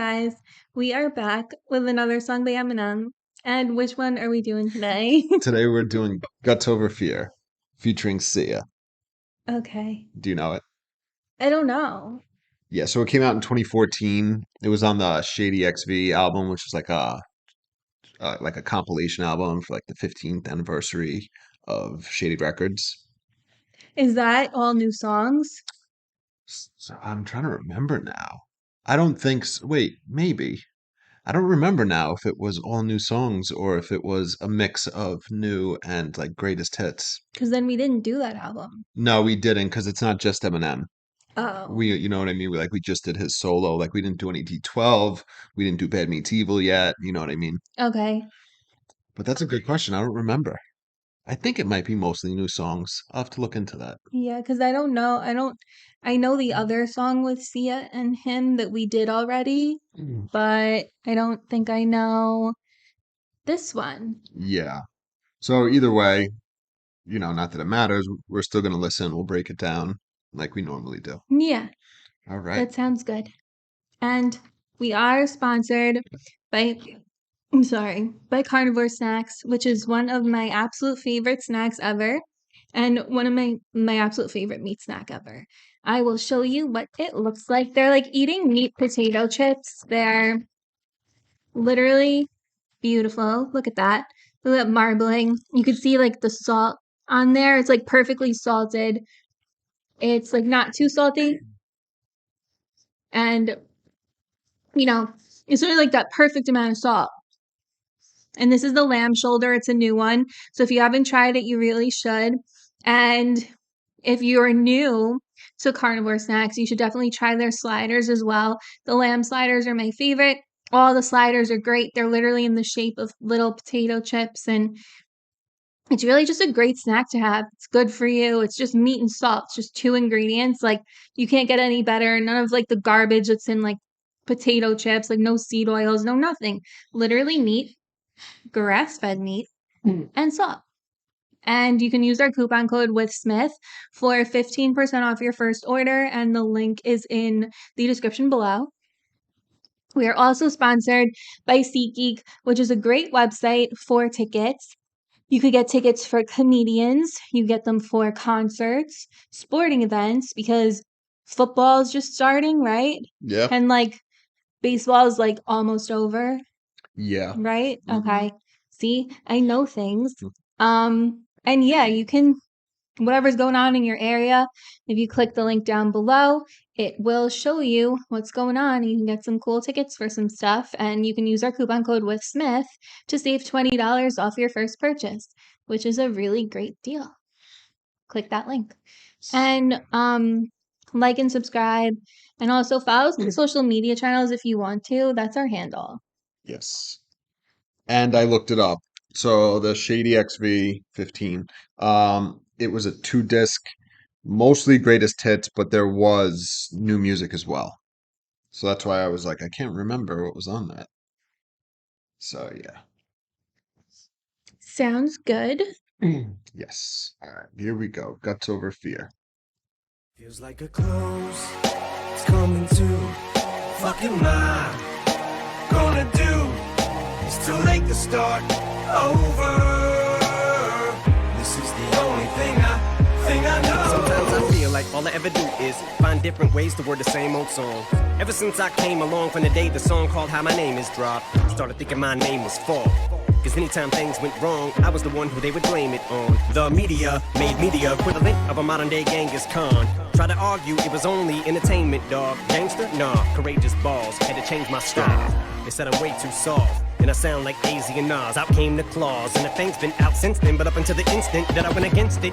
guys, we are back with another song by Eminem. And which one are we doing today? Today we're doing Guts Over Fear featuring Sia. Okay. Do you know it? I don't know. Yeah, so it came out in 2014. It was on the Shady XV album, which is like a compilation album for like the 15th anniversary of Shady Records. Is that all new songs? So I'm trying to remember now. I don't think so. Wait, maybe. I don't remember now if it was all new songs or if it was a mix of new and like greatest hits. Because then we didn't do that album. No, we didn't because it's not just Eminem. Oh, We, you know what I mean? We just did his solo. Like we didn't do any D12. We didn't do Bad Meets Evil yet. You know what I mean? okay. But that's a good question. I don't remember. I think it might be mostly new songs. I'll have to look into that. Yeah, because I don't know. I know the other song with Sia and him that we did already, Mm. but I don't think I know this one. Yeah. So either way, not that it matters. We're still gonna listen. We'll break it down like we normally do. Yeah, All right. that sounds good. And we are sponsored by, I'm sorry, by Carnivore Snacks, which is one of my absolute favorite snacks ever, and one of my absolute favorite meat snack ever. I will show you what it looks like. They're like eating meat potato chips. They're literally beautiful. Look at that. Look at that marbling. You can see like the salt on there. It's like perfectly salted. It's like not too salty. And it's really like that perfect amount of salt. And this is the lamb shoulder. It's a new one. So if you haven't tried it, you really should. And if you're new to Carnivore Snacks, you should definitely try their sliders as well. The lamb sliders are my favorite. All the sliders are great. They're literally in the shape of little potato chips, and it's really just a great snack to have. It's good for you. It's just meat and salt. It's just two ingredients. Like, you can't get any better. None of like the garbage that's in like potato chips, like no seed oils, no nothing. Literally meat, grass-fed meat, and salt. And you can use our coupon code with Smith for 15% off your first order, and the link is in the description below. We are also sponsored by SeatGeek, which is a great website for tickets. You could get tickets for comedians, you get them for concerts, sporting events, because football is just starting, right? Yeah. And like baseball is like almost over, Yeah. right? Mhm. Okay. See, I know things. And yeah, you can, whatever's going on in your area, if you click the link down below, it will show you what's going on. You can get some cool tickets for some stuff, and you can use our coupon code with Smith to save $20 off your first purchase, which is a really great deal. Click that link. And like and subscribe, and also follow us on social media channels if you want to. That's our handle. Yes. And I looked it up. So the Shady XV 15, it was a 2 disc, mostly greatest hits, but there was new music as well. So that's why I was like, I can't remember what was on that. So yeah. Sounds good. Yes. All right, here we go. Guts Over Fear. Feels like a close, it's coming to. Fucking mine, gonna do. It's too late to start over. This is the only thing I know. Sometimes I feel like all I ever do is find different ways to word the same old song. Ever since I came along from the day the song called How My Name Is dropped, started thinking my name was Fall. Cause anytime things went wrong, I was the one who they would blame it on. The media made me the equivalent of a modern day Genghis Khan. Tried to argue it was only entertainment, dog. Gangster? Nah, courageous balls. Had to change my style. They said I'm way too soft, and I sound like AZ and Nas. Out came the claws, and the thing's been out since then. But up until the instant that I went against it,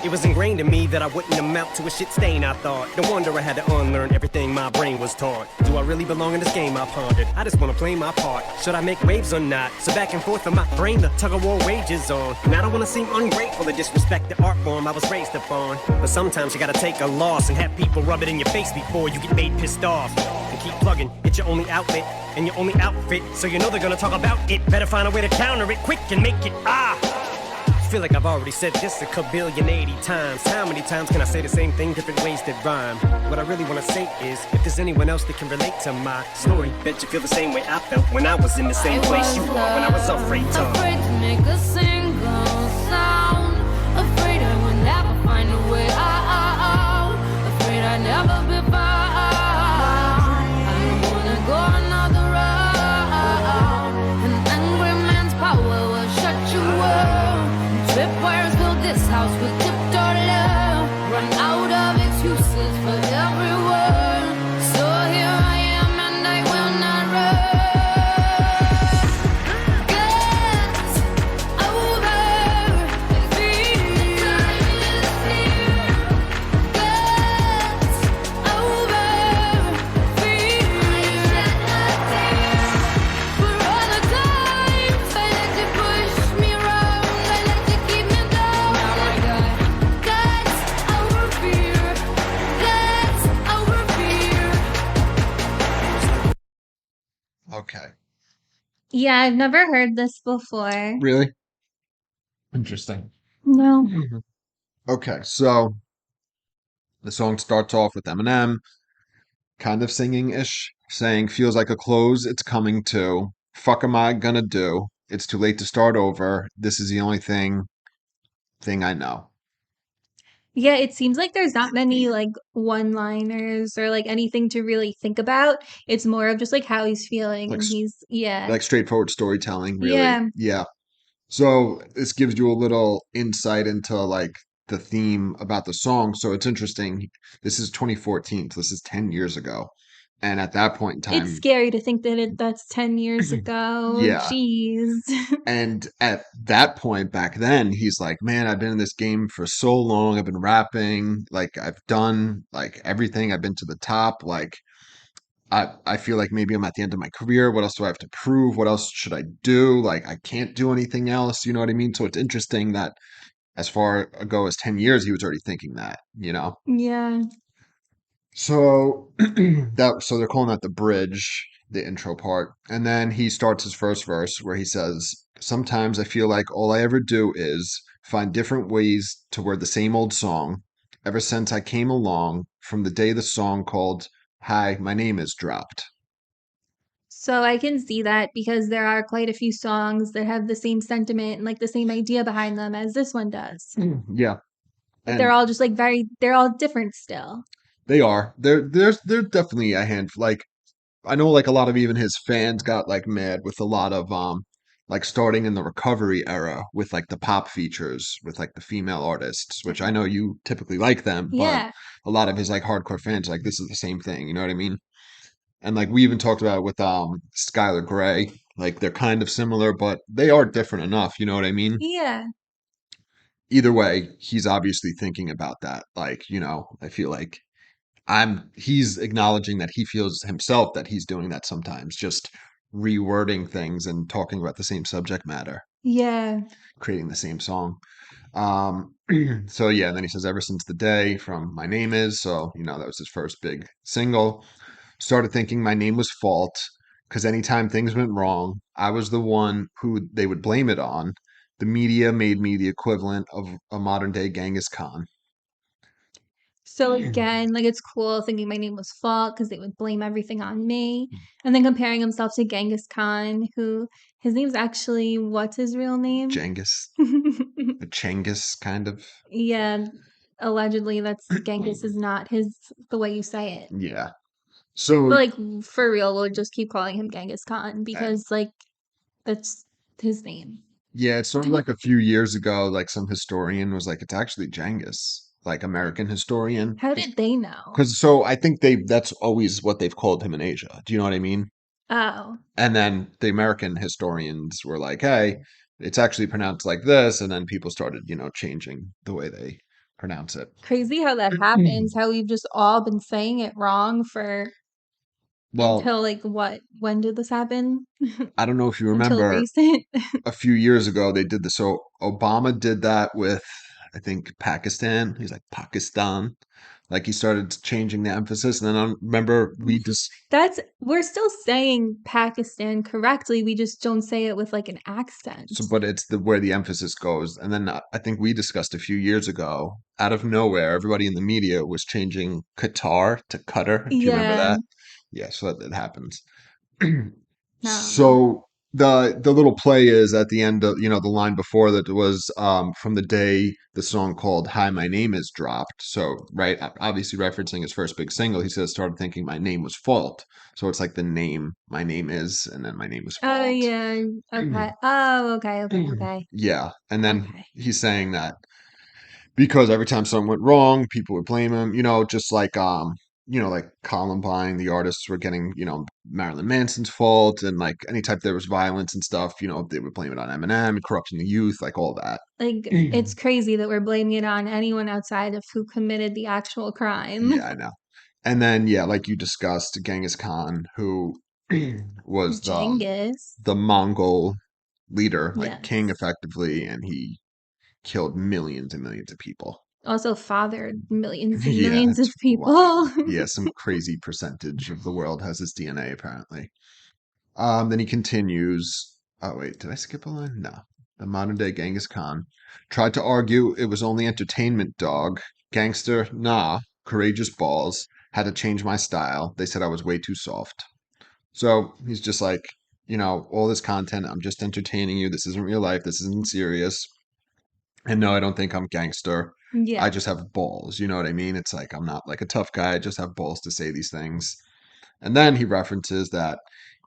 it was ingrained in me that I wouldn't amount to a shit stain, I thought. No wonder I had to unlearn everything my brain was taught. Do I really belong in this game, I pondered? I just wanna play my part. Should I make waves or not? So back and forth in my brain, the tug-of-war wages on. And I don't wanna seem ungrateful or disrespect the art form I was raised upon. But sometimes you gotta take a loss and have people rub it in your face before you get made pissed off. And keep plugging, it's your only outlet and your only outfit. So you know they're gonna talk about it. Better find a way to counter it quick and make it feel like I've already said this a kabillion 80 times. How many times can I say the same thing, different ways that rhyme? What I really wanna say is, if there's anyone else that can relate to my story, bet you feel the same way I felt when I was in the same place you are, when I was afraid to make a single sound. Afraid I would never find a way out. Afraid I'd never be found. I don't wanna go another round. An angry man's power will shut you up. Tripwires fill this house with tiptoe love. Run out of excuses for every word. So here I am and I will not run. Gets over the fear. Gets over fear. For all the times I let you push me around, I let you keep me down. Now I gets over fear. Gets over fear. Okay. Yeah, I've never heard this before. Really? Interesting. No. Okay, so the song starts off with Eminem kind of singing ish, saying, feels like a close, it's coming to. Fuck am I gonna do? It's too late to start over. This is the only thing I know. Yeah, it seems like there's not many like one-liners or like anything to really think about. It's more of just like how he's feeling Like and yeah. like straightforward storytelling, really. Yeah. Yeah. So this gives you a little insight into like the theme about the song. So it's interesting. This is 2014, so this is 10 years ago. And at that point in It's time, scary to think that that's 10 years ago. yeah. Jeez. And at that point back then, he's like, man, I've been in this game for so long. I've been rapping. Like, I've done like everything. I've been to the top. Like, I feel like maybe I'm at the end of my career. What else do I have to prove? What else should I do? Like, I can't do anything else. You know what I mean? So it's interesting that as far ago as 10 years, he was already thinking that, you know? Yeah. So so they're calling that the bridge, the intro part. And then he starts his first verse where he says, sometimes I feel like all I ever do is find different ways to word the same old song ever since I came along from the day the song called Hi, My Name Is dropped. So I can see that because there are quite a few songs that have the same sentiment and like the same idea behind them as this one does. Yeah. But they're And all just like they're all different still. they are. There's definitely a handful. Like I know like a lot of even his fans got like mad with a lot of like starting in the recovery era with like the pop features with like the female artists, which I know you typically like them, but Yeah. a lot of his like hardcore fans like this is the same thing, you know what I mean? And like we even talked about it with Skylar Grey, like they're kind of similar, but they are different enough, you know what I mean? Yeah. Either way, he's obviously thinking about that. Like, you know, I feel like he's acknowledging that he feels himself that he's doing that sometimes, just rewording things and talking about the same subject matter, Yeah. creating the same song. So yeah, and then he says, ever since the day from My Name Is, so you know, that was his first big single. Started thinking my name was fault because anytime things went wrong, I was the one who they would blame it on. The media made me the equivalent of a modern day Genghis Khan. So again, like it's cool thinking my name was fault because they would blame everything on me. And then comparing himself to Genghis Khan, who his name's actually what's his real name? Genghis, a Chenghis kind of. Yeah, allegedly that's Genghis is not his the way you say it. Yeah. But So like for real, we'll just keep calling him Genghis Khan uh, because like that's his name. yeah, it's sort of like a few years ago, like some historian was like, it's actually Genghis, like American historian. How did they know? Because so I think that's always what they've called him in Asia. Do you know what I mean? Oh, And then the American historians were like, hey, it's actually pronounced like this. And then people started, you know, changing the way they pronounce it. crazy how that happens. How we've just all been saying it wrong for Well, until like what? When did this happen? I don't know if you Until remember recent. a few years ago, they did this. So Obama did that with, I think, Pakistan. He's like, Pakistan. Like he started changing the emphasis, and then remember we just We're still saying Pakistan correctly. We just don't say it with like an accent. but it's where the emphasis goes. And then I think we discussed a few years ago, out of nowhere, everybody in the media was changing Qatar to Qatar. Do you remember Yeah. that? Yeah, so that happens. I don't know. So the little play is at the end of the line before that was from the day the song called "Hi, My Name Is" dropped. So right, obviously referencing his first big single, he says started thinking my name was Fault. So it's like the name my name is, and then my name is Oh Fault. yeah. Okay. Oh, okay, okay. Yeah, and then Okay. he's saying that because every time something went wrong, people would blame him. Just like like Columbine, the artists were getting Marilyn Manson's fault, and like anytime there was violence and stuff, they would blame it on Eminem, corrupting the youth, like all that. Like it's crazy that we're blaming it on anyone outside of who committed the actual crime. Yeah, I know. And then yeah, like you discussed, Genghis Khan, who was Genghis. the Mongol leader, like king Yes. effectively, and he killed millions and millions of people. Also fathered millions and Yeah, millions of it's people. wild. Yeah, some crazy percentage of the world has his DNA apparently. Then he continues. Oh wait, did I skip a line? No. The modern day Genghis Khan tried to argue it was only entertainment, dog. Gangster, nah. Courageous balls. Had to change my style. They said I was way too soft. So he's just like, all this content, I'm just entertaining you. This isn't real life. This isn't serious. And no, I don't think I'm gangster. I Yeah. just have balls. You know what I mean? It's like I'm not like a tough guy. I just have balls to say these things. And then he references that,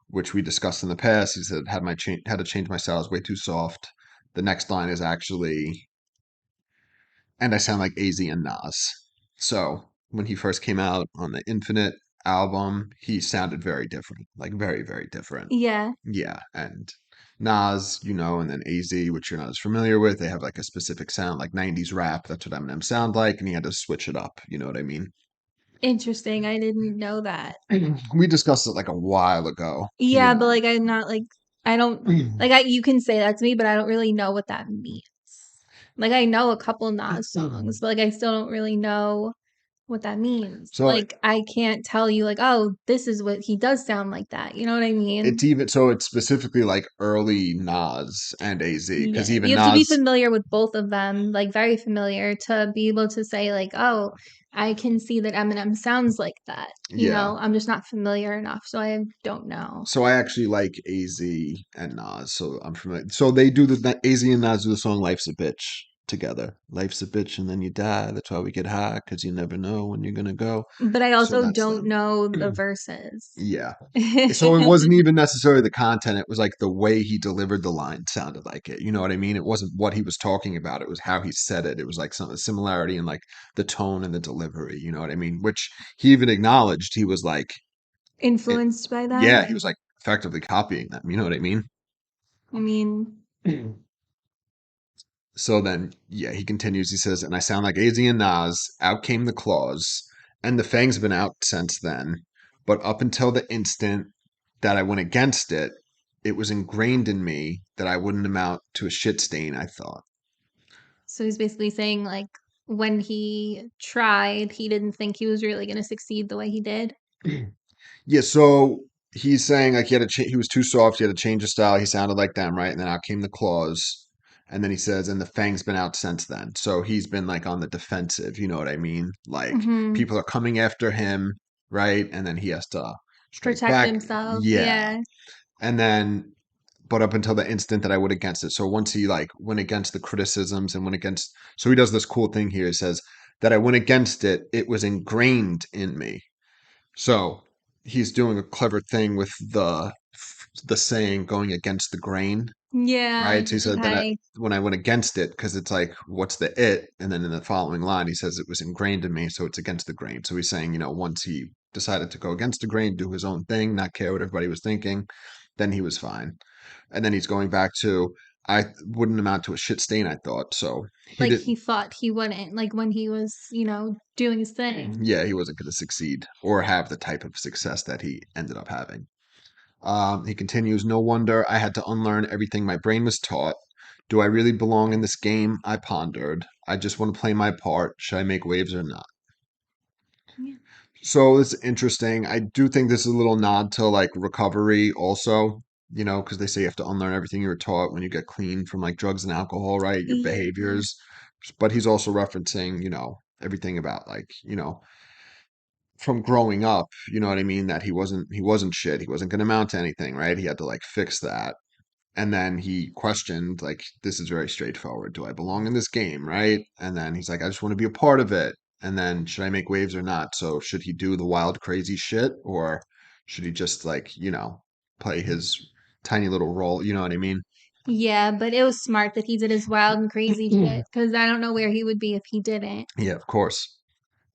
which we discussed in the past. He said, had to change my style. I was way too soft." The next line is actually, "And I sound like AZ and Nas." So when he first came out on the Infinite album, he sounded very different, like very, very different. Yeah. Yeah, and Nas, and then AZ, which you're not as familiar with, they have like a specific sound, like 90s rap. That's what Eminem sound like, and he had to switch it up. You know what I mean? Interesting. I didn't know that. We discussed it like a while ago. Yeah, but like I'm not like I don't like you can say that to me, but I don't really know what that means. Like I know a couple Nas songs, but like I still don't really know what that means. So Like I can't tell you like, oh, this is what he does sound like that. You know what I mean? it's specifically like early Nas and AZ because Yeah. even You have to be Nas, familiar with both of them, like very familiar to be able to say like, oh, I can see that Eminem sounds like that. yeah. I'm just not familiar enough, so I don't know. So I actually like AZ and Nas, so I'm familiar. So they do AZ and Nas do the song "Life's a Bitch" together. Life's a bitch and then you die. That's why we get high because you never know when you're gonna go. But I So also that's don't them. know the verses. Yeah. So it wasn't even necessarily the content. It was like the way he delivered the line sounded like it. You know what I mean? It wasn't what he was talking about. It was how he said it. It was like some similarity in like the tone and the delivery. You know what I mean? Which he even acknowledged. He was like, it, Influenced by yeah, them. he was like effectively copying them. You know what I mean? I mean, So then, yeah, he continues. He says, and I sound like AZ and Nas. Out came the claws, and the fang's been out since then. But up until the instant that I went against it, it was ingrained in me that I wouldn't amount to a shit stain, I thought. so he's basically saying like when he tried, he didn't think he was really going to succeed the way he did. Yeah, so he's saying like he was too soft, he had to change his style, he sounded like them, right? And then out came the claws. And then he says, and the fang's been out since then. So he's been like on the defensive, you know what I mean? Like Hmm. people are coming after him, right? And then he has to strike Protect back. himself. Yeah. Yeah. And then but up until the instant that I went against it. So once he like went against the criticisms and went against so he does this cool thing here. He says that I went against it, it was ingrained in me. So he's doing a clever thing with the saying going against the grain, Yeah. right? So he said that Okay. when I went against it, because it's like, what's the it? And then in the following line, he says it was ingrained in me, so it's against the grain. So he's saying, once he decided to go against the grain, do his own thing, not care what everybody was thinking, then he was fine. And then he's going back to, I wouldn't amount to a shit stain, I thought. So he Like did, he thought he wouldn't, like when he was, doing his thing. yeah, he wasn't going to succeed or have the type of success that he ended up having. He continues, no wonder I had to unlearn everything my brain was taught. Do I really belong in this game? I pondered. I just want to play my part. Should I make waves or not? Yeah. So it's interesting. I do think this is a little nod to like recovery also, because they say you have to unlearn everything you were taught when you get clean from like drugs and alcohol, right? Your Yeah. behaviors. But he's also referencing, everything about like, from growing up, you know what I mean, that he wasn't shit. He wasn't going to amount to anything, right? He had to like fix that. And then he questioned, like, this is very straightforward. Do I belong in this game, right? And then he's like, I just want to be a part of it. And then should I make waves or not? So should he do the wild, crazy shit, or should he just like, play his tiny little role? You know what I mean? Yeah, but it was smart that he did his wild and crazy shit because I don't know where he would be if he didn't. Yeah, of course.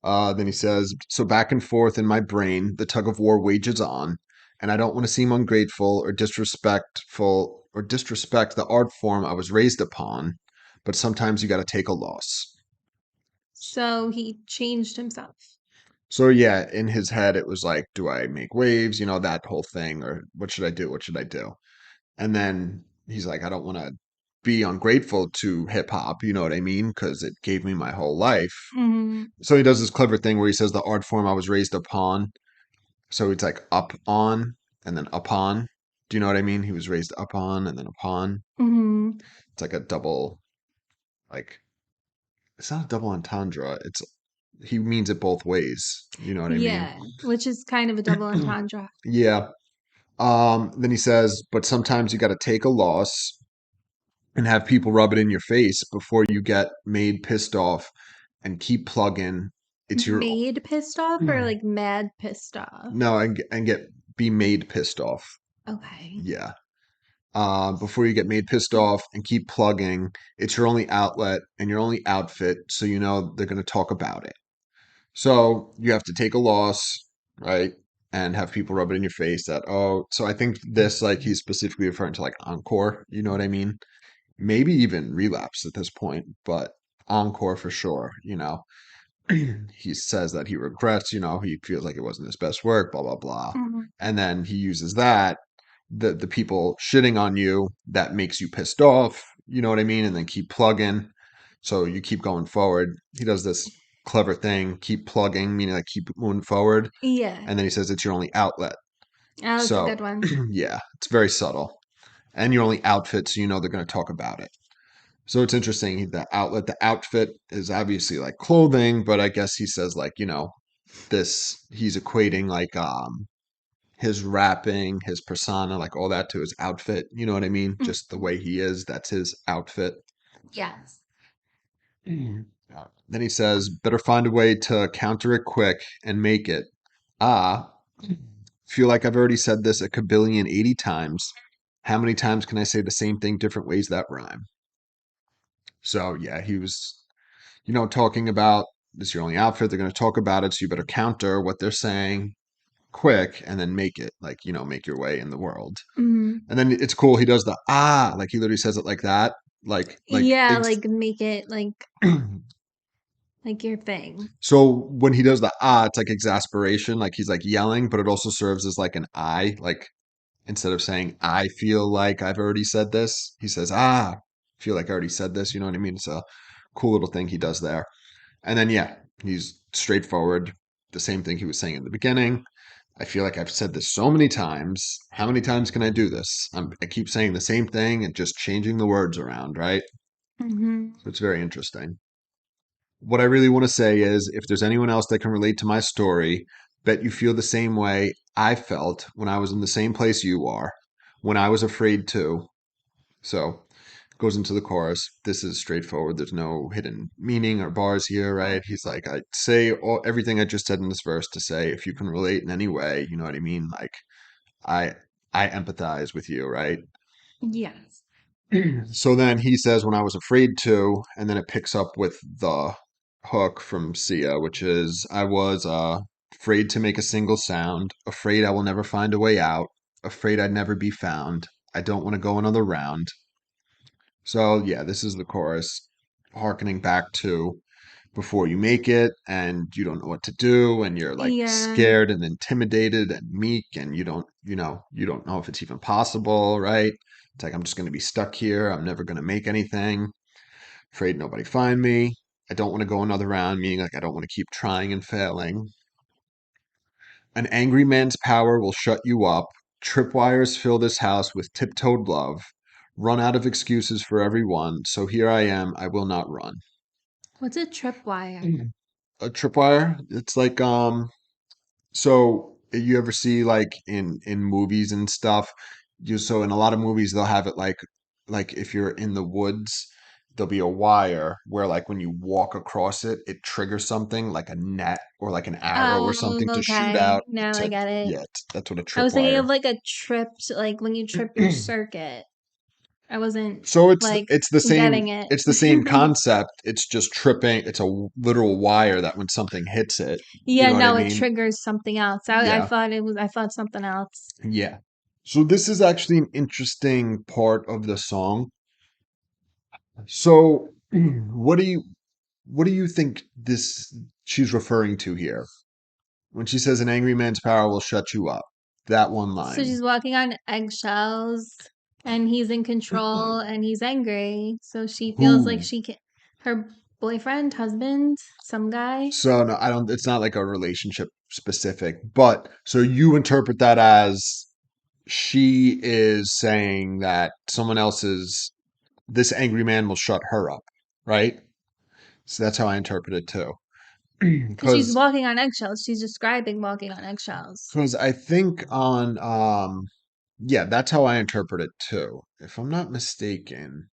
Then he says, so back and forth in my brain, the tug of war wages on, and I don't want to seem ungrateful or disrespectful or disrespect the art form I was raised upon, but sometimes you got to take a loss. So he changed himself. So yeah, in his head, it was like, do I make waves? That whole thing, or what should I do? What should I do? And then he's like, I don't want to be ungrateful to hip hop, you know what I mean? Because it gave me my whole life. Hmm. So he does this clever thing where he says the art form I was raised upon. So it's like up on and then upon. Do you know what I mean? He was raised up on and then upon. Hmm. It's like a double, like, it's not a double entendre. He means it both ways. You know what I mean? Yeah, which is kind of a double entendre. Yeah. Then he says, but sometimes you got to take a loss and have people rub it in your face before you get made pissed off and keep plugging. It's your Made pissed off or like mad pissed off? no, and get be made pissed off. Okay. Yeah. Before you get made pissed off and keep plugging. It's your only outlet and your only outfit, so they're going to talk about it. So you have to take a loss, right? And have people rub it in your face that, oh, so I think this, like, he's specifically referring to like encore, you know what I mean? Maybe even relapse at this point, but encore for sure. He says that he regrets, he feels like it wasn't his best work, blah, blah, blah. Mhm. And then he uses that the people shitting on you that makes you pissed off, you know what I mean, and then keep plugging, so you keep going forward. He does this clever thing, keep plugging, meaning like keep moving forward, Yeah. and then he says it's your only outlet. Oh, that's a So good one. yeah, it's very subtle, and your only outfit, so they're going to talk about it. So it's interesting, the outfit is obviously like clothing, but I guess he says like, this he's equating like his rapping, his persona, like all that to his outfit. You know what I mean? Just the way he is, that's his outfit. Yes. Then he says, better find a way to counter it quick and make it. Ah, feel like I've already said this a kabillion 80 times. How many times can I say the same thing different ways that rhyme? So yeah, he was, talking about this is your only outfit. They're going to talk about it, so you better counter what they're saying quick and then make it, like, make your way in the world. Hmm. And then it's cool. He does the like he literally says it like that, like Yeah, like make it like your thing. so when he does the it's like exasperation, like he's like yelling, but it also serves as like an like instead of saying I feel like I've already said this, he says feel like I already said this. You know what I mean? It's a cool little thing he does there. And then yeah, he's straightforward. The same thing he was saying in the beginning. I feel like I've said this so many times. How many times can I do this? I keep saying the same thing and just changing the words around, right? Hmm. So it's very interesting. What I really want to say is if there's anyone else that can relate to my story, bet you feel the same way I felt when I was in the same place you are, when I was afraid to. So goes into the chorus. This is straightforward. There's no hidden meaning or bars here, right? He's like, I say everything I just said in this verse to say, if you can relate in any way, you know what I mean? Like, I I empathize with you, right? Yes. So then he says, when I was afraid to, and then it picks up with the hook from Sia, which is, I was afraid to make a single sound, afraid I will never find a way out, afraid I'd never be found. I don't want to go another round. So yeah, this is the chorus, harkening back to before you make it and you don't know what to do and you're like Yeah. scared and intimidated and meek and you don't know if it's even possible, right? It's like I'm just going to be stuck here. I'm never going to make anything. Afraid nobody find me. I don't want to go another round, meaning like I don't want to keep trying and failing. An angry man's power will shut you up. Tripwires fill this house with tiptoed love. Run out of excuses for everyone. So here I am. I will not run. What's a tripwire? A tripwire? It's like so you ever see like in movies and stuff, so in a lot of movies they'll have it like if you're in the woods, there'll be a wire where like when you walk across it, it triggers something like a net or like an arrow or Oh, something to shoot okay. out Now I to get it. yeah, that's what a I was thinking tripwire. of like a tripped, like when you trip your circuit. I wasn't So like it's the same getting it. it's the same concept. It's just tripping. It's a literal wire that when something hits it, you Yeah, know what I no, it mean? triggers something else. I Yeah. thought I thought something else. Yeah. So this is actually an interesting part of the song. So what do you think this she's referring to here when she says an angry man's power will shut you up? That one So line. she's walking on eggshells and he's in control and he's angry. So she feels like Who? she can, her boyfriend, husband, some guy. So no, I don't it's not like a relationship specific, but so you interpret that as she is saying that someone else's this angry man will shut her up, right? So that's how I interpret it too. Because she's Because walking on eggshells. She's describing walking on eggshells. because I think on yeah, that's how I interpret it too. If I'm not mistaken,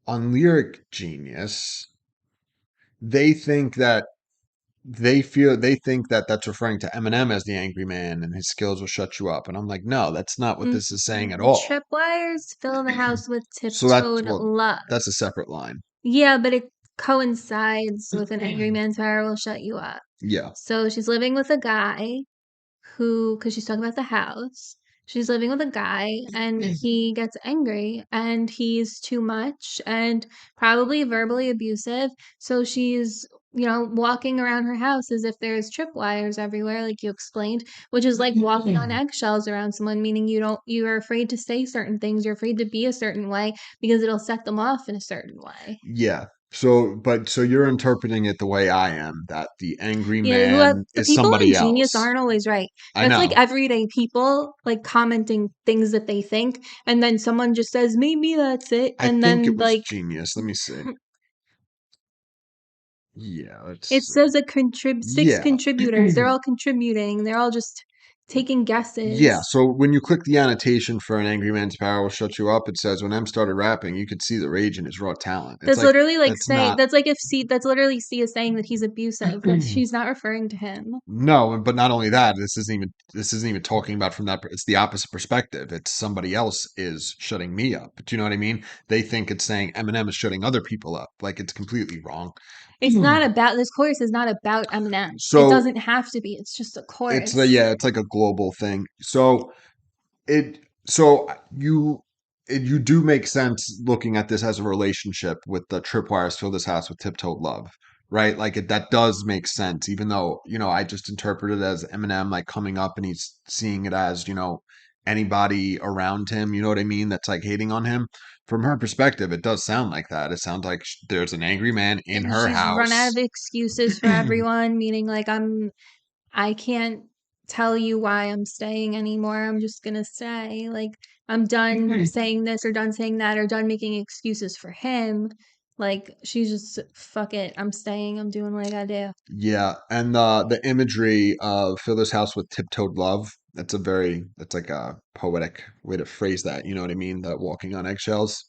on Lyric Genius, they think that they think that that's referring to Eminem as the angry man and his skills will shut you up. And I'm like, no, that's not what this is saying at Mm-mm. all. Tripwires fill the house with So that's tiptoed well, love. that's a separate line. Yeah, but it coincides with an angry man's power will shut you up. Yeah. So she's living with a guy who, because she's talking about the house, she's living with a guy and he gets angry and he's too much and probably verbally abusive. So she's, walking around her house as if there's tripwires everywhere, like you explained, which is like walking on eggshells around someone, meaning you're afraid to say certain things, you're afraid to be a certain way because it'll set them off in a certain way. Yeah. So you're interpreting it the way I am, that the angry Yeah, man the is people in somebody Genius else. aren't always right. I That's like know. everyday people like commenting things that they think, and then someone just says, "Maybe that's it," I and think it then was like genius. Let me see. Yeah, it let's says six yeah. contributors. They're all contributing. They're all just taking Yeah, guesses. so when you click the annotation for an angry man's power will shut you up, it says when M started rapping, you could see the rage in his raw talent. It's That's like literally like that's say not that's like if C that's literally C is saying that he's abusive. That's she's not referring to him. no, but not only that, this isn't even talking about from that. It's the opposite perspective. It's somebody else is shutting me up. Do you know what I mean? They think it's saying Eminem is shutting other people up. Like it's completely wrong. It's not about this chorus is not about Eminem. It So doesn't have to be. It's just a it's chorus. it's like a global thing. It so you do make sense looking at this as a relationship with the tripwires fill this house with tiptoed love, right? Like that does make sense, even though I just interpret it as Eminem like coming up and he's seeing it as anybody around him, you know what I mean? That's like hating on him. From her perspective, it does sound like that. It sounds like there's an angry man in And her she's run out house. of excuses for everyone, meaning like I can't tell you why I'm staying anymore. I'm just gonna stay. Like I'm done saying this or done saying that or done making excuses for him. Like she's just fuck it. I'm staying. I'm doing what I gotta do. Yeah, and the imagery of fill this house with tiptoed love, that's like a poetic way to phrase that, you know what I mean? That walking on eggshells.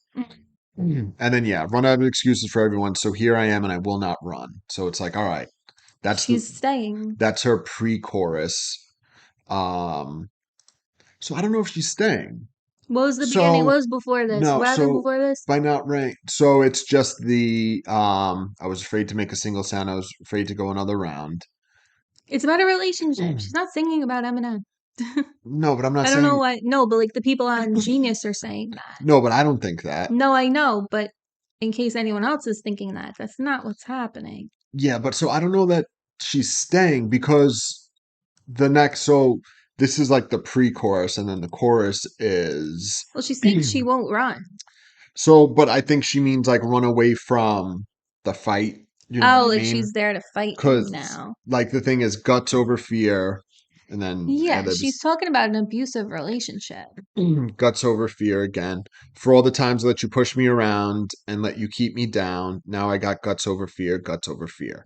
And then yeah, run out of excuses for everyone. So here I am and I will not run. So it's like, all right, that's the She's staying. that's her pre-chorus. Um, so I don't know if she's staying. What was the beginning? What So was before this? no, What happened so before this? by not right. So it's just the I was afraid to make a single sound. I was afraid to go another round. It's about a relationship. She's not singing about Eminem. No, but I'm not I don't know saying why. No, but like the people on Genius are saying that. no, but I don't think that. No, I know, but in case anyone else is thinking that, that's not what's happening. Yeah, but so I don't know that she's staying because so this is like the pre-chorus and then the chorus is Well, she's saying she won't run. so but I think she means like run away from the fight, you know what Oh, I like mean? she's there to fight him Cuz now. like the thing is guts over fear, And then Yeah, ad-libs she's talking about an abusive relationship. guts over fear again. For all the times I let you push me around and let you keep me down, now I got guts over fear, guts over fear.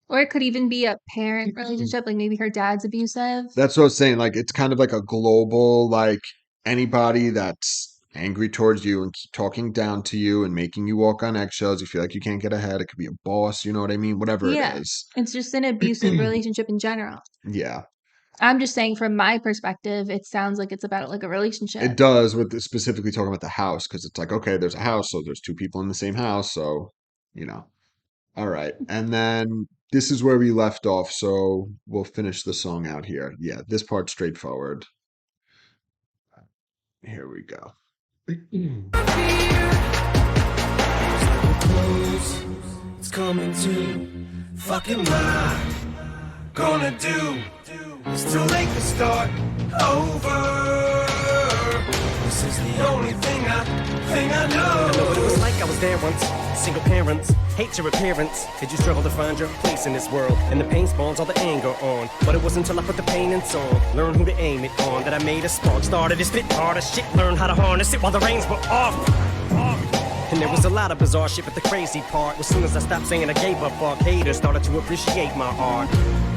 Or it could even be a parent relationship, like maybe her dad's abusive. That's what I was saying. Like it's kind of like a global, like anybody that's angry towards you and keep talking down to you and making you walk on eggshells. You feel like you can't get ahead. It could be a boss, you know what I mean? Whatever it Yeah, is. it's just an abusive relationship in general. Yeah. I'm just saying from my perspective, it sounds like it's about like a It relationship. does with specifically talking about the house because it's like, okay, there's a house, so there's two people in the same house, so you know. All right. And then this is where we left off, so we'll finish the song out here. Yeah, this part's straightforward. Here we go. Close, it's coming to. Fucking what I gonna do? It's too late to start over. This is the only thing I know. I know what it was like, I was there once. Single parents, hate your appearance. Did you struggle to find your place in this world? And the pain spawns all the anger on. But it wasn't until I put the pain in song, learn who to aim it on, that I made a spark. Started to spit harder shit, learn how to harness it while the reins were off. And there was a lot of bizarre shit, but the crazy part was soon as I stopped saying I gave up, fuck haters started to appreciate my art.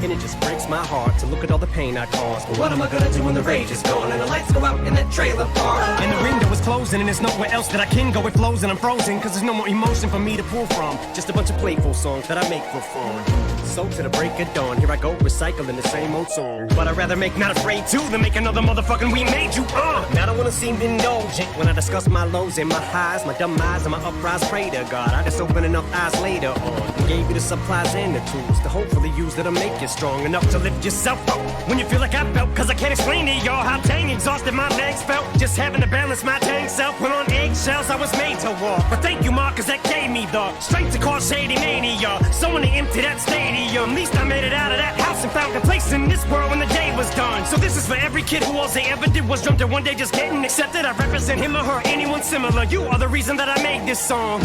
And it just breaks my heart to look at all the pain I caused. But what am I gonna do when the rage is gone and the lights go out in that trailer park? And the window is closing and there's nowhere else that I can go. It flows and I'm frozen, cause there's no more emotion for me to pull from. Just a bunch of playful songs that I make for fun. So to the break of dawn, here I go recycling the same old song. But I'd rather make Not Afraid 2 than make another motherfucking We Made You. Now I don't wanna seem indulgent when I discuss my lows and my highs, my dumb eyes and my uprise. Pray to God, I just open enough eyes later on and gave you the supplies and the tools to hopefully use that'll make you strong enough to lift yourself up when you feel like I felt. Cause I can't explain to y'all how dang exhausted my legs felt just having to balance my dang self. When on eggshells I was made to walk. But thank you, Mark, cause that gave me the strength to cause shady mania. Someone to empty that stadium. At least I made it out of that house and found a place in this world when the day was done. So this is for every kid who all they ever did was dreamt of one day just getting accepted. I represent him or her, anyone similar. You are the reason that I made this song.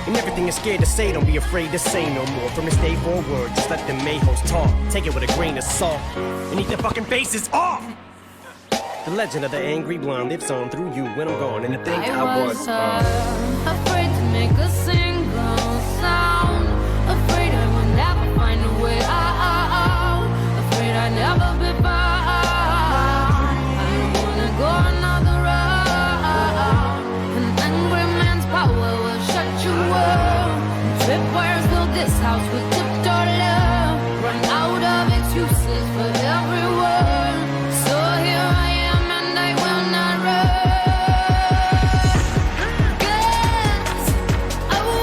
And everything you're scared to say, don't be afraid to say no more. From this day forward, just let the mayhoes talk. Take it with a grain of salt and eat their fucking faces off. The legend of the angry blonde lives on through you when I'm gone. And to think I was afraid to make a single sound. Afraid I would never find a way out. Afraid I'd never be found. I don't wanna go another route. An angry man's power will shut you up. Tripwires build this house with tiptoe love. Run out of excuses for everyone. So here I am and I will not run. Get over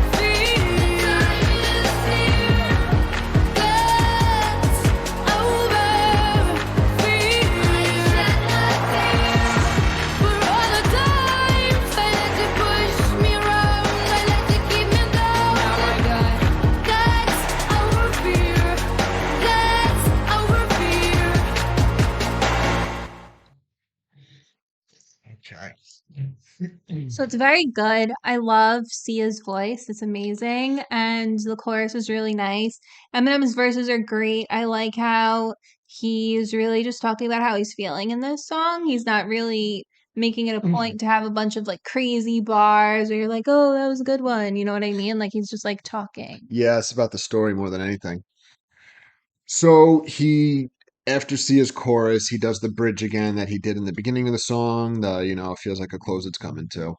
fear. Get over fear. For all the times I let you push me around, I let you keep me down. Now I got guts over fear. Guts over fear. Okay. So it's very good. I love Sia's voice. It's amazing. And the chorus is really nice. Eminem's verses are great. I like how he's really just talking about how he's feeling in this song. He's not really making it a point to have a bunch of like crazy bars or you're like, oh, that was a good one. You know what I mean? Like he's just like talking. Yeah, it's about the story more than anything. So after Sia's chorus, he does the bridge again that he did in the beginning of the song. Feels like a close it's coming to.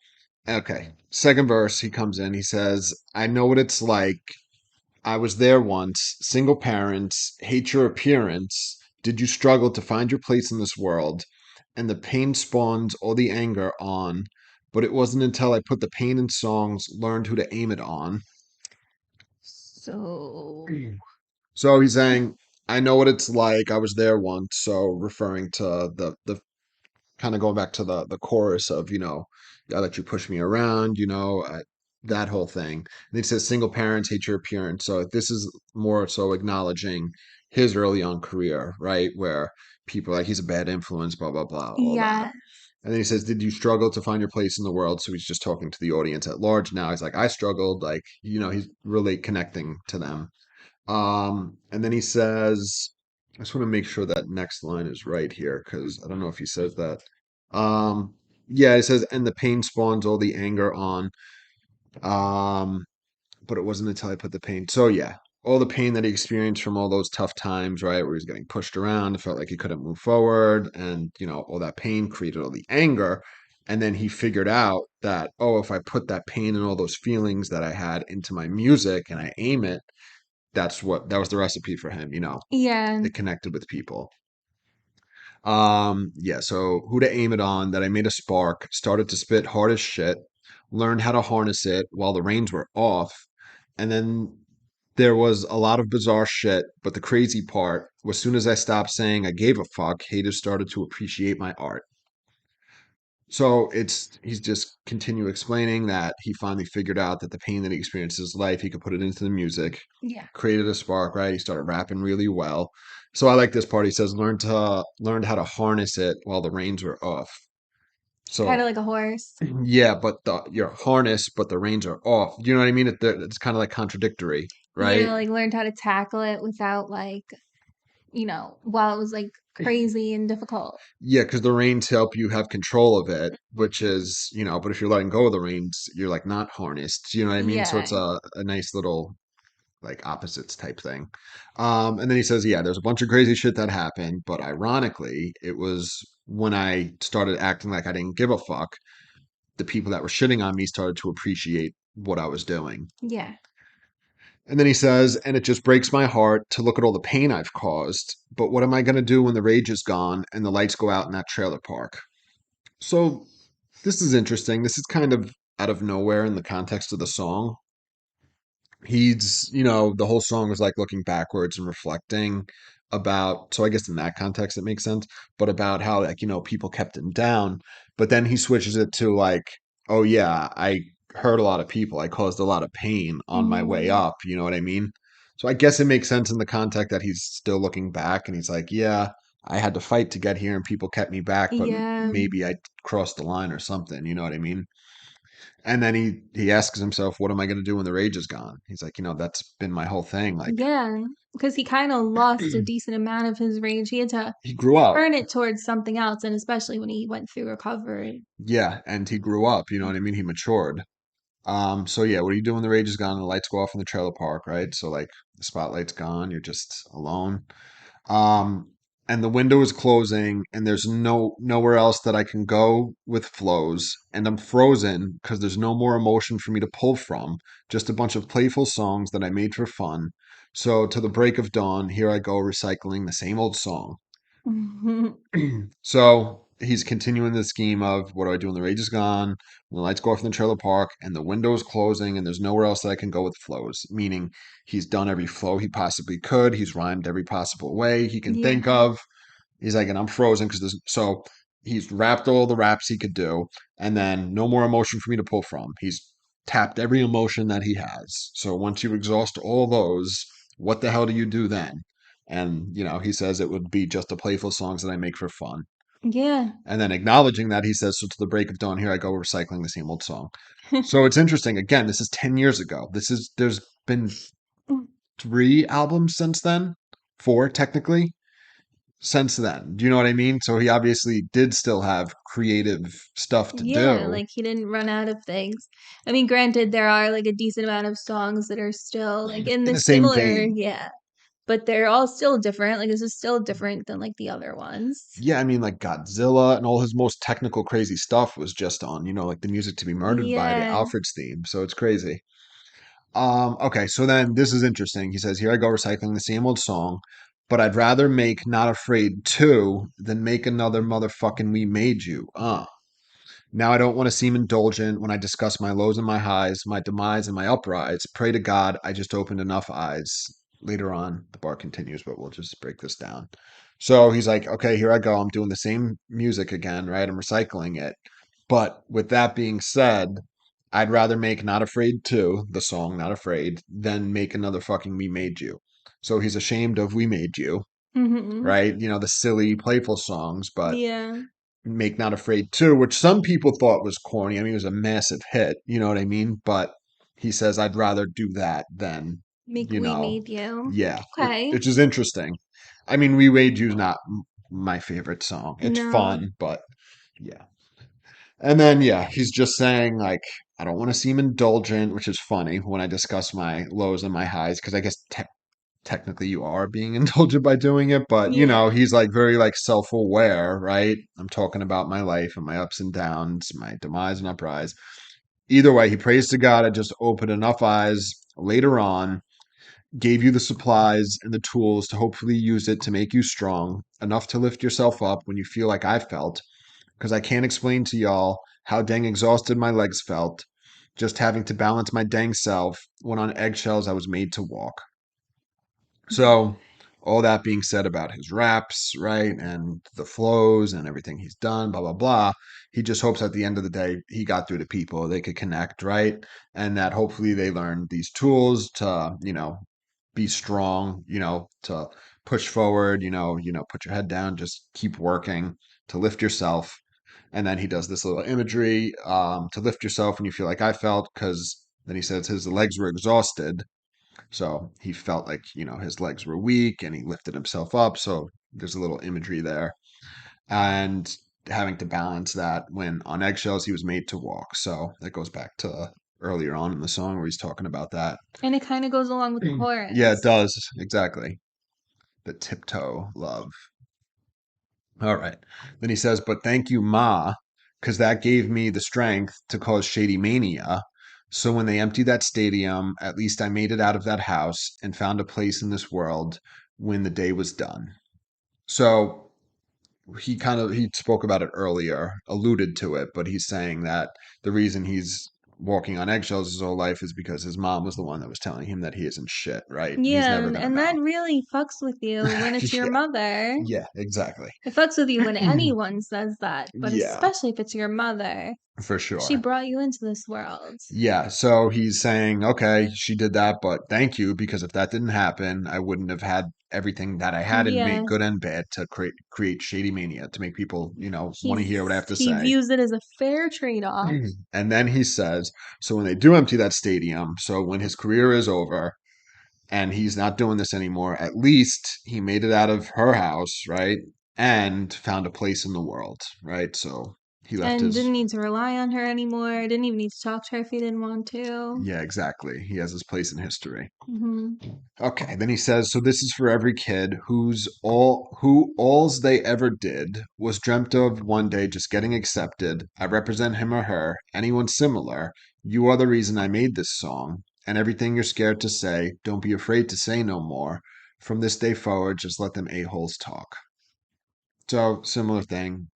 Okay. Second verse, he comes in. He says, I know what it's like. I was there once. Single parents, hate your appearance. Did you struggle to find your place in this world? And the pain spawns all the anger on. But it wasn't until I put the pain in songs, learned who to aim it on. So So he's saying, I know what it's like. I was there once. So referring to the kind of going back to the chorus of, I let you push me around, that whole thing. And he says, single parents hate your appearance. So this is more so acknowledging his early on career, right? Where people are like, he's a bad influence, blah, blah, blah, all that. yeah. And then he says, did you struggle to find your place in the world? So he's just talking to the audience at large now. He's like, I struggled, like, he's really connecting to them. And then he says, I just want to make sure that next line is right here because I don't know if he says that. Um, yeah, it says, and the pain spawns all the anger on. Um, but it wasn't until I put the pain. So yeah, all the pain that he experienced from all those tough times, right, where he's getting pushed around, it felt like he couldn't move forward, and all that pain created all the anger. And then he figured out that, oh, if I put that pain and all those feelings that I had into my music and I aim it, that was the recipe for him. Yeah. It connected with people. Yeah, so who to aim it on, that I made a spark, started to spit hard as shit, learned how to harness it while the reins were off, and then there was a lot of bizarre shit, but the crazy part was soon as I stopped saying I gave a fuck, haters started to appreciate my art. So he's just continue explaining that he finally figured out that the pain that he experienced in his life, he could put it into the music, Yeah. created a spark, right? He started rapping really well. So I like this part. He says, learned how to harness it while the reins were off. Kind of So like a horse. yeah, but you're harnessed, but the reins are off. You know what I mean? It's kind of like contradictory, Yeah, right? like learned how to tackle it without like, while it was like crazy and difficult. Yeah, because the reins help you have control of it, which is, but if you're letting go of the reins, you're like not harnessed. You know what I mean? So Yeah. it's a nice little like opposites type thing. And then he says, yeah, there's a bunch of crazy shit that happened, but ironically, it was when I started acting like I didn't give a fuck, the people that were shitting on me started to appreciate what I was doing. Yeah. And then he says, and it just breaks my heart to look at all the pain I've caused. But what am I going to do when the rage is gone and the lights go out in that trailer park? So this is interesting. This is kind of out of nowhere in the context of the song. The whole song is like looking backwards and reflecting about, so I guess in that context it makes sense, but about how like, people kept him down. But then he switches it to like, oh yeah, I hurt a lot of people. I caused a lot of pain on my way Hmm. up. You know what I mean? So I guess it makes sense in the context that he's still looking back and he's like, yeah, I had to fight to get here and people kept me back, but Yeah. maybe I crossed the line or something. You know what I mean? And then he asks himself, "What am I going to do when the rage is gone?" He's like, that's been my whole thing. Like Yeah. Because he kind of lost a decent amount of his rage. He had to he grew up, turn it towards something else, and especially when he went through recovery. yeah, and he grew up. You know what I mean? He matured. So yeah, what do you do when the rage is gone and the lights go off in the trailer park, right? So like the spotlight's gone, you're just alone. Um, and the window is closing, and there's nowhere else that I can go with flows, and I'm frozen because there's no more emotion for me to pull from. Just a bunch of playful songs that I made for fun. So to the break of dawn, here I go recycling the same old song. So he's continuing the scheme of what do I do when the rage is gone, when the lights go off in the trailer park, and the window is closing, and there's nowhere else that I can go with flows. Meaning he's done every flow he possibly could. He's rhymed every possible way he can Yeah. think of. He's like, and I'm frozen because there's so he's rapped all the raps he could do, and then no more emotion for me to pull from. He's tapped every emotion that he has. So once you exhaust all those, what the hell do you do then? And he says it would be just the playful songs that I make for fun. Yeah. And then acknowledging that, he says, so to the break of dawn, here I go recycling the same old song. So it's interesting. Again, this is 10 years ago. There's been 3 albums since then, 4 technically since then. Do you know what I mean? So he obviously did still have creative stuff to Yeah, do like he didn't run out of things. I mean, granted, there are like a decent amount of songs that are still like in in the this same similar, vein. yeah, but they're all still different. Like this is still different than like the other ones. Yeah, I mean, like Godzilla and all his most technical, crazy stuff was just on, like the music to be murdered by the Yeah. Alfred's theme. So it's crazy. Okay, so then this is interesting. He says, here I go recycling the same old song, but I'd rather make Not Afraid 2 than make another motherfucking We Made You. Now I don't want to seem indulgent when I discuss my lows and my highs, my demise and my uprise. Pray to God I just opened enough eyes. Later on, the bar continues, but we'll just break this down. So he's like, okay, here I go. I'm doing the same music again, right? I'm recycling it. But with that being said, I'd rather make Not Afraid 2, the song Not Afraid, than make another fucking We Made You. So he's ashamed of We Made You, Hmm. right? The silly, playful songs, but Yeah. Make Not Afraid 2, which some people thought was corny. I mean, it was a massive hit, you know what I mean? But he says, I'd rather do that than, Make you We know, Made You. yeah, Okay. which is interesting. I mean, We Wade You's not my favorite song. It's No. fun, but yeah. And then, yeah, he's just saying, like, I don't want to seem indulgent, which is funny when I discuss my lows and my highs, because I guess technically you are being indulgent by doing it, but Yeah. he's like very like self-aware, right? I'm talking about my life and my ups and downs, my demise and uprise. Either way, he prays to God. I just opened enough eyes later on, gave you the supplies and the tools to hopefully use it to make you strong, enough to lift yourself up when you feel like I felt, because I can't explain to y'all how dang exhausted my legs felt, just having to balance my dang self when on eggshells I was made to walk. So, all that being said about his raps, right, and the flows and everything he's done, blah, blah, blah, he just hopes at the end of the day he got through to people, they could connect, right? And that hopefully they learn these tools to, be strong, to push forward, put your head down, just keep working, to lift yourself. And then he does this little imagery to lift yourself when you feel like I felt, because then he says his legs were exhausted, so he felt like, his legs were weak and he lifted himself up. So there's a little imagery there. And having to balance that when on eggshells, he was made to walk. So that goes back to earlier on in the song where he's talking about that. And it kind of goes along with the chorus. Yeah, it does. Exactly. The tiptoe love. All right. Then he says, but thank you, Ma, because that gave me the strength to cause Shady Mania. So when they emptied that stadium, at least I made it out of that house and found a place in this world when the day was done. So he spoke about it earlier, alluded to it, but he's saying that the reason he's walking on eggshells his whole life is because his mom was the one that was telling him that he isn't shit, right? He's Yeah, never gonna and that balance. really fucks with you when it's your Yeah, mother. yeah, exactly. It fucks with you when anyone says that, but Yeah, especially if it's your mother. for She sure. brought you into this world. Yeah, so he's saying, okay, she did that, but thank you, because if that didn't happen, I wouldn't have had everything that I had in me, Yeah. good and bad, to create Shady Mania, to make people, want to hear what I have to He say. views it as a fair trade-off. And then he says, so when they do empty that stadium, so when his career is over and he's not doing this anymore, at least he made it out of her house, right? And found a place in the world, right? So he left And his. didn't need to rely on her anymore. Didn't even need to talk to her if he didn't want to. Yeah, exactly. He has his place in history. Hmm. Okay, then he says, so this is for every kid who alls they ever did was dreamt of one day just getting accepted. I represent him or her, anyone similar. You are the reason I made this song. And everything you're scared to say, don't be afraid to say no more. From this day forward, just let them a-holes talk. So, similar thing.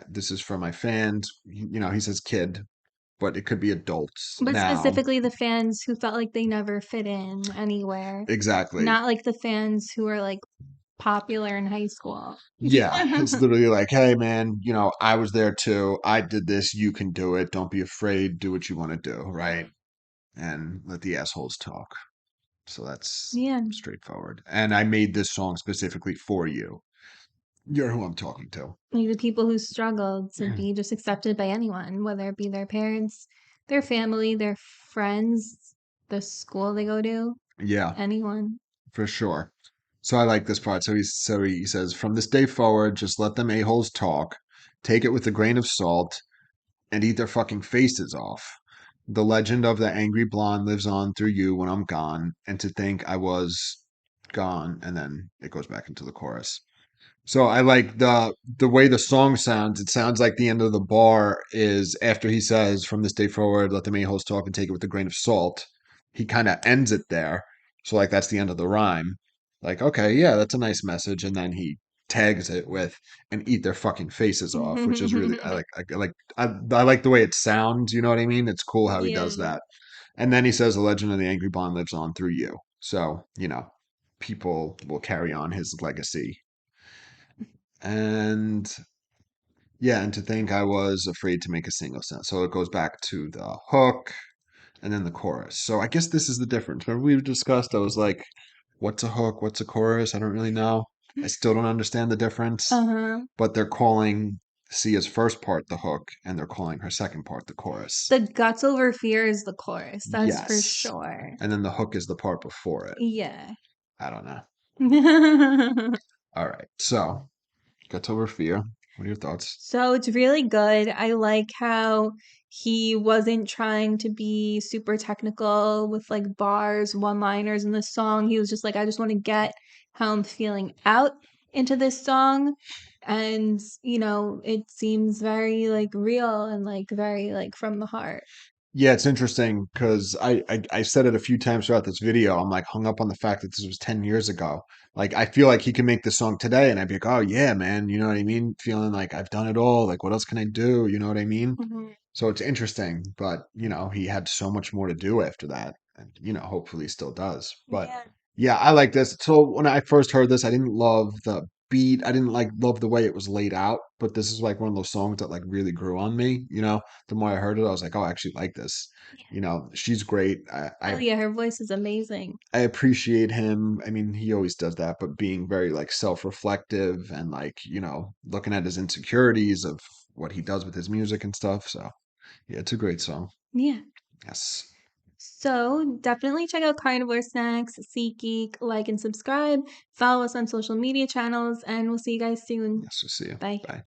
This is for my fans. He says kid, but it could be adults But now. specifically the fans who felt like they never fit in anywhere. Exactly. Not like the fans who are like popular in high school. Yeah, it's literally like, hey man, I was there too. I did this. You can do it. Don't be afraid. Do what you want to do, right? And let the assholes talk. So that's Yeah. straightforward. And I made this song specifically for you. You're who I'm talking to. Like the people who struggled to be just accepted by anyone, whether it be their parents, their family, their friends, the school they go to, Yeah, anyone. for sure. So I like this part. So he says, from this day forward, just let them a-holes talk. Take it with a grain of salt and eat their fucking faces off. The legend of the angry blonde lives on through you when I'm gone, and to think I was gone, and then it goes back into the chorus. So I like the way the song sounds. It sounds like the end of the bar is after he says, "From this day forward, let the a-holes talk and take it with a grain of salt." He kind of ends it there. So like that's the end of the rhyme. Like, okay, yeah, that's a nice message, and then he tags it with "and eat their fucking faces off," which is really I like the way it sounds. You know what I mean? It's cool how he does Yeah. that. And then he says, "The legend of the angry blonde lives on through you." So people will carry on his legacy. And yeah, and to think I was afraid to make a single sense. So it goes back to the hook and then the chorus. So I guess this is the difference. Remember we discussed, I was like, what's a hook? What's a chorus? I don't really know. I still don't understand the difference, Uh-huh. but they're calling Sia's first part the hook and they're calling her second part the chorus. The guts over fear is the chorus, that's for Yes. sure. And then the hook is the part before it. Yeah. I don't know. All right. So, Get Over Fear. What are your thoughts? So it's really good. I like how he wasn't trying to be super technical with like bars, one-liners in the song. He was just like, I just want to get how I'm feeling out into this song. And, it seems very like real and like very like from the heart. Yeah, it's interesting because I said it a few times throughout this video. I'm like hung up on the fact that this was 10 years ago. Like I feel like he can make this song today and I'd be like, oh yeah, man, you know what I mean? Feeling like I've done it all. Like what else can I do? You know what I mean? Mhm. So it's interesting, but he had so much more to do after that. And hopefully he still does. But Yeah. yeah, I like this. So when I first heard this, I didn't love the beat. I didn't like love the way it was laid out, but this is like one of those songs that like really grew on me. The more I heard it, I was like, oh, I actually like this. She's great. Oh yeah, her voice is amazing. I appreciate him. I mean, he always does that, but being very like self-reflective and like, looking at his insecurities of what he does with his music and stuff. So, yeah, it's a great song. Yeah. Yes. So definitely check out Carnivore Snacks, SeatGeek, like and subscribe. Follow us on social media channels, and we'll see you guys soon. Yes, we'll see you. Bye. Bye.